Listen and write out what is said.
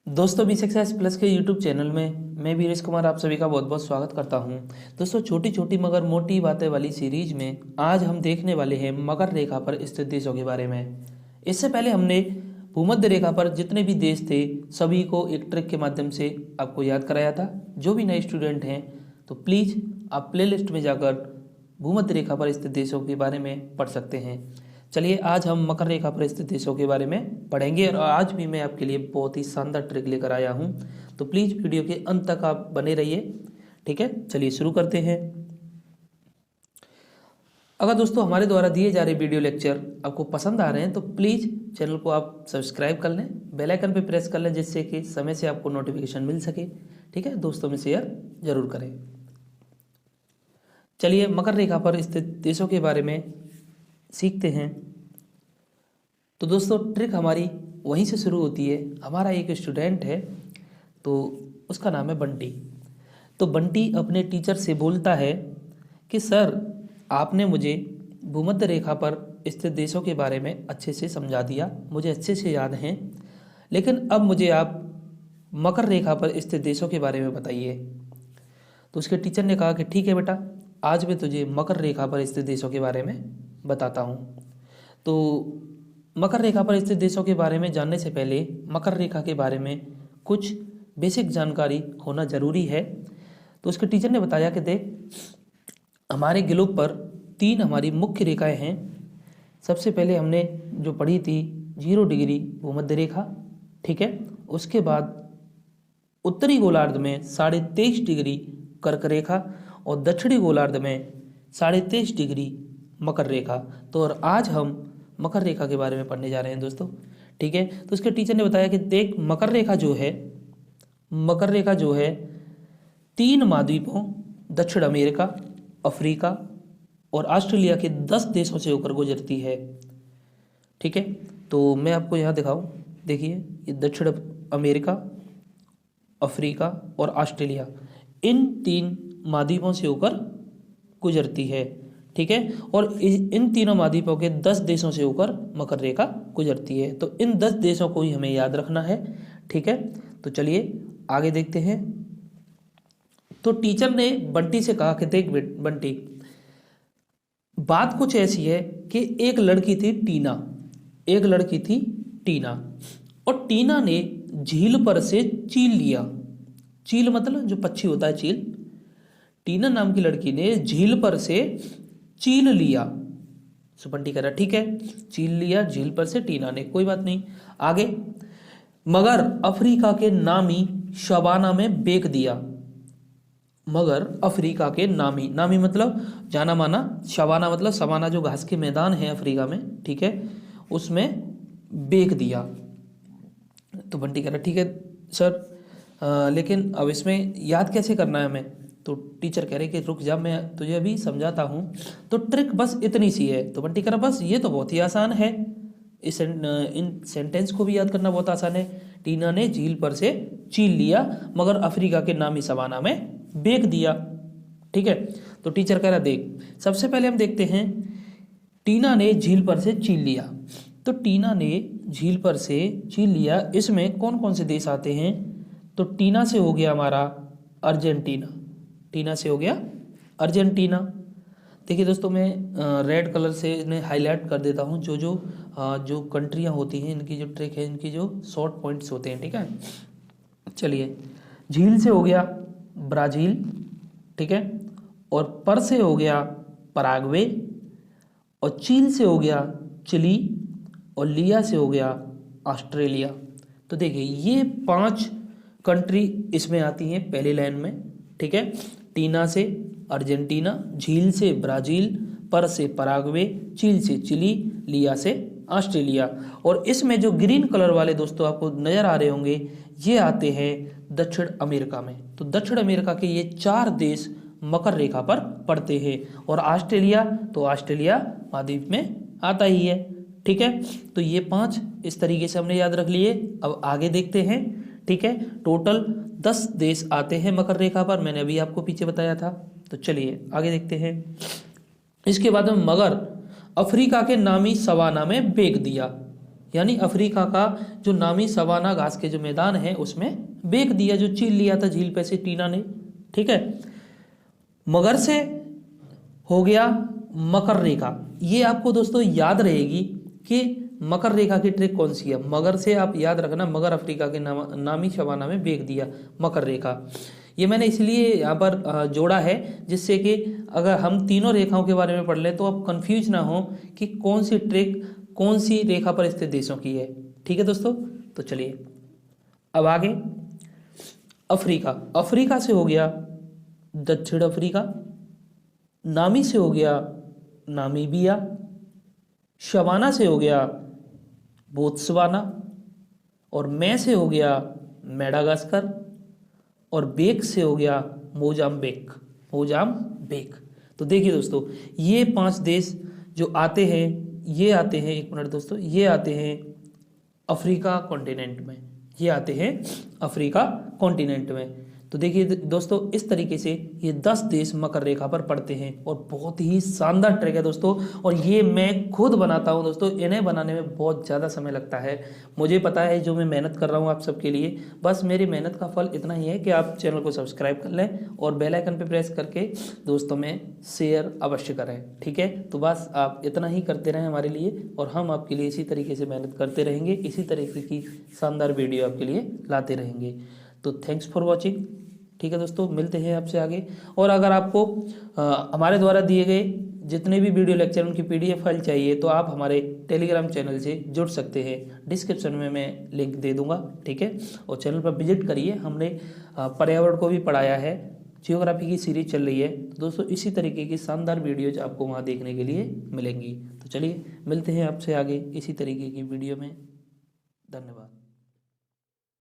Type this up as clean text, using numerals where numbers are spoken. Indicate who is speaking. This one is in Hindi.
Speaker 1: दोस्तों बी सक्सेस प्लस के यूट्यूब चैनल में मैं वीरेश कुमार आप सभी का बहुत बहुत स्वागत करता हूं। दोस्तों छोटी छोटी मगर मोटी बातें वाली सीरीज में आज हम देखने वाले हैं मकर रेखा पर स्थित देशों के बारे में। इससे पहले हमने भूमध्य रेखा पर जितने भी देश थे सभी को एक ट्रिक के माध्यम से आपको याद कराया था। जो भी नए स्टूडेंट हैं तो प्लीज़ आप प्लेलिस्ट में जाकर भूमध्य रेखा पर स्थित देशों के बारे में पढ़ सकते हैं। चलिए आज हम मकर रेखा पर स्थित देशों के बारे में पढ़ेंगे और आज भी मैं आपके लिए बहुत ही शानदार ट्रिक लेकर आया हूं, तो प्लीज़ वीडियो के अंत तक आप बने रहिए। ठीक है, चलिए शुरू करते हैं। अगर दोस्तों हमारे द्वारा दिए जा रहे वीडियो लेक्चर आपको पसंद आ रहे हैं तो प्लीज़ चैनल को आप सब्सक्राइब कर लें, बेल आइकन पर प्रेस कर लें जिससे कि समय से आपको नोटिफिकेशन मिल सके। ठीक है, दोस्तों में शेयर जरूर करें। चलिए मकर रेखा पर स्थित देशों के बारे में सीखते हैं। तो दोस्तों ट्रिक हमारी वहीं से शुरू होती है। हमारा एक स्टूडेंट है तो उसका नाम है बंटी। तो बंटी अपने टीचर से बोलता है कि सर आपने मुझे भूमध्य रेखा पर स्थित देशों के बारे में अच्छे से समझा दिया, मुझे अच्छे से याद हैं, लेकिन अब मुझे आप मकर रेखा पर स्थित देशों के बारे में बताइए। तो उसके टीचर ने कहा कि ठीक है बेटा, आज मैं तुझे मकर रेखा पर स्थित देशों के बारे में बताता हूँ। तो मकर रेखा पर स्थित देशों के बारे में जानने से पहले मकर रेखा के बारे में कुछ बेसिक जानकारी होना ज़रूरी है। तो उसके टीचर ने बताया कि देख, हमारे ग्लोब पर 3 हमारी मुख्य रेखाएं हैं। सबसे पहले हमने जो पढ़ी थी 0 डिग्री भूमध्य रेखा, ठीक है। उसके बाद उत्तरी गोलार्ध में 23.5 डिग्री कर्क रेखा और दक्षिणी गोलार्ध में 23.5 डिग्री मकर रेखा। तो और आज हम मकर रेखा के बारे में पढ़ने जा रहे हैं दोस्तों। ठीक है, तो उसके टीचर ने बताया कि देख, मकर रेखा जो है 3 महाद्वीपों दक्षिण अमेरिका, अफ्रीका और ऑस्ट्रेलिया के 10 देशों से होकर गुजरती है। ठीक है, तो मैं आपको यहाँ दिखाऊं, देखिए ये दक्षिण अमेरिका, अफ्रीका और ऑस्ट्रेलिया, इन 3 महाद्वीपों से होकर गुजरती है। ठीक है, और इन तीनों महाद्वीपों के 10 देशों से होकर मकर रेखा गुजरती है। तो इन 10 देशों को ही हमें याद रखना है। ठीक है, तो चलिए आगे देखते हैं। तो टीचर ने बंटी से कहा कि देख बंटी, बात कुछ ऐसी है कि एक लड़की थी टीना, और टीना ने झील पर से चील लिया। चील मतलब जो पक्षी होता है, चील। टीना नाम की लड़की ने झील पर से चील लिया। सुपंटी कह रहा ठीक है, चील लिया झील पर से टीना ने, कोई बात नहीं। आगे, मगर अफ्रीका के नामी शबाना में बेच दिया। मगर अफ्रीका के नामी मतलब जाना माना, शबाना मतलब सवाना जो घास के मैदान है अफ्रीका में, ठीक है, उसमें बेच दिया। तो बंटी कह रहा ठीक है सर, लेकिन अब इसमें याद कैसे करना है हमें? तो टीचर कह रहे कि रुक जा, मैं तुझे अभी समझाता हूँ। तो ट्रिक बस इतनी सी है। तो बंटी कह रहा बस ये तो बहुत ही आसान है, इन सेंटेंस को भी याद करना बहुत आसान है। टीना ने झील पर से चील लिया, मगर अफ्रीका के नामी सवाना में बेच दिया। ठीक है, तो टीचर कह रहा देख, सबसे पहले हम देखते हैं टीना ने झील पर से चील लिया। तो टीना ने झील पर से चील लिया, इसमें कौन कौन से देश आते हैं? तो टीना से हो गया हमारा अर्जेंटीना। देखिए दोस्तों, मैं रेड कलर से इन्हें हाईलाइट कर देता हूँ। जो कंट्रियाँ होती हैं, इनकी जो ट्रिक है, इनकी जो शॉर्ट पॉइंट्स होते हैं। ठीक है, चलिए, झील से हो गया ब्राज़ील, ठीक है, और पर से हो गया पराग्वे, और चील से हो गया चिली, और लिया से हो गया ऑस्ट्रेलिया। तो देखिए ये 5 कंट्री इसमें आती हैं पहली लाइन में। ठीक है, टीना से अर्जेंटीना, झील से ब्राज़ील, पर से पराग्वे, चील से चिली, लिया से ऑस्ट्रेलिया। और इसमें जो ग्रीन कलर वाले दोस्तों आपको नज़र आ रहे होंगे, ये आते हैं दक्षिण अमेरिका में। तो दक्षिण अमेरिका के ये 4 देश मकर रेखा पर पड़ते हैं। और ऑस्ट्रेलिया, तो ऑस्ट्रेलिया महाद्वीप में आता ही है। ठीक है, तो ये 5 इस तरीके से हमने याद रख लिए। अब आगे देखते हैं। ठीक है, टोटल 10 देश आते हैं मकर रेखा पर, मैंने अभी आपको पीछे बताया था। तो चलिए आगे देखते हैं। इसके बाद में मगर अफ्रीका के नामी सवाना में बेच दिया। यानी अफ्रीका का जो नामी सवाना घास के जो मैदान है उसमें बेच दिया, जो चीन लिया था झील पे से टीना ने। ठीक है। मगर से हो गया मकर रेखा। ये आपको दोस्तों याद रहेगी कि मकर रेखा की ट्रिक कौन सी है। मगर से आप याद रखना, मगर अफ्रीका के नामी सवाना में बेच दिया मकर रेखा। ये मैंने इसलिए यहाँ पर जोड़ा है जिससे कि अगर हम तीनों रेखाओं के बारे में पढ़ लें तो आप कंफ्यूज ना हो कि कौन सी ट्रिक कौन सी रेखा पर स्थित देशों की है। ठीक है दोस्तों, तो चलिए अब आगे। अफ्रीका, अफ्रीका से हो गया दक्षिण अफ्रीका, नामी से हो गया नामीबिया, शवाना से हो गया बोत्सवाना, और मैं से हो गया मेडागास्कर, और बेक से हो गया मोजाम्बिक। मोजाम्बिक। तो देखिए दोस्तों, ये 5 देश जो आते हैं, ये आते हैं, एक मिनट दोस्तों, ये आते हैं अफ्रीका कॉन्टिनेंट में, ये आते हैं अफ्रीका कॉन्टिनेंट में। तो देखिए दोस्तों, इस तरीके से ये 10 देश मकर रेखा पर पड़ते हैं और बहुत ही शानदार ट्रिक है दोस्तों। और ये मैं खुद बनाता हूँ दोस्तों, इन्हें बनाने में बहुत ज़्यादा समय लगता है। मुझे पता है जो मैं मेहनत कर रहा हूँ आप सबके लिए, बस मेरी मेहनत का फल इतना ही है कि आप चैनल को सब्सक्राइब कर लें और बेल आइकन पर प्रेस करके दोस्तों में शेयर अवश्य करें। ठीक है, तो बस आप इतना ही करते रहें हमारे लिए, और हम आपके लिए इसी तरीके से मेहनत करते रहेंगे, इसी तरीके की शानदार वीडियो आपके लिए लाते रहेंगे। तो थैंक्स फॉर वॉचिंग। ठीक है दोस्तों, मिलते हैं आपसे आगे। और अगर आपको हमारे द्वारा दिए गए जितने भी वीडियो लेक्चर उनकी PDF फाइल चाहिए तो आप हमारे टेलीग्राम चैनल से जुड़ सकते हैं। डिस्क्रिप्शन में मैं लिंक दे दूंगा। ठीक है, और चैनल पर विजिट करिए। हमने पर्यावरण को भी पढ़ाया है, जियोग्राफी की सीरीज चल रही है। तो दोस्तों इसी तरीके की शानदार वीडियोज आपको वहाँ देखने के लिए मिलेंगी। तो चलिए मिलते हैं आपसे आगे इसी तरीके की वीडियो में। धन्यवाद।